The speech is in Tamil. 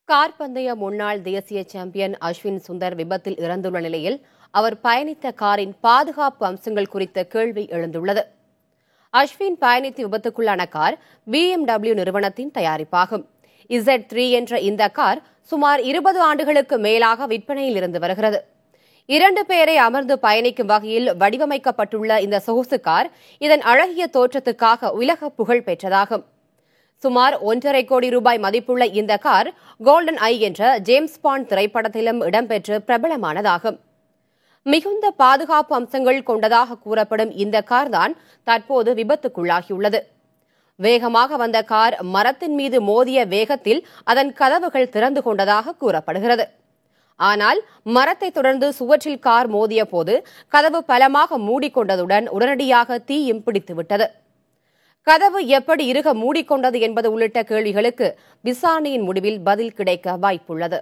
கார் பந்தய முன்னாள் தேசிய சாம்பியன் அஸ்வின் சுந்தர் விபத்தில் இறந்துள்ள நிலையில் அவர் பயணித்த காரின் பாதுகாப்பு அம்சங்கள் குறித்த கேள்வி எழுந்துள்ளது. அஸ்வின் பயணித்து விபத்துக்குள்ளான கார் BMW நிறுவனத்தின் தயாரிப்பாகும். Z3 என்ற இந்த கார் சுமார் 20 ஆண்டுகளுக்கு மேலாக விற்பனையில் இருந்து வருகிறது. 2 பேரை அமர்ந்து பயணிக்கும் வகையில் வடிவமைக்கப்பட்டுள்ள இந்த சொகுசு கார் இதன் அழகிய தோற்றத்துக்காக உலக புகழ் பெற்றதாகும். சுமார் 1.5 கோடி ரூபாய் மதிப்புள்ள இந்த கார் கோல்டன் ஐ என்ற ஜேம்ஸ் பாண்ட் திரைப்படத்திலும் இடம்பெற்று பிரபலமானதாகும். மிகுந்த பாதுகாப்பு அம்சங்கள் கொண்டதாக கூறப்படும் இந்த கார் தான் தற்போது விபத்துக்குள்ளாகியுள்ளது. வேகமாக வந்த கார் மரத்தின் மீது மோதிய வேகத்தில் அதன் கதவுகள் திறந்து கொண்டதாக கூறப்படுகிறது. ஆனால் மரத்தை தொடர்ந்து சுவற்றில் கார் மோதிய போது கதவு பலமாக மூடிக்கொண்டதுடன் உடனடியாக தீயும் பிடித்துவிட்டது. கதவு எப்படி இறுக மூடிக்கொண்டது என்பது உள்ளிட்ட கேள்விகளுக்கு விசாரணையின் முடிவில் பதில் கிடைக்க வாய்ப்புள்ளது.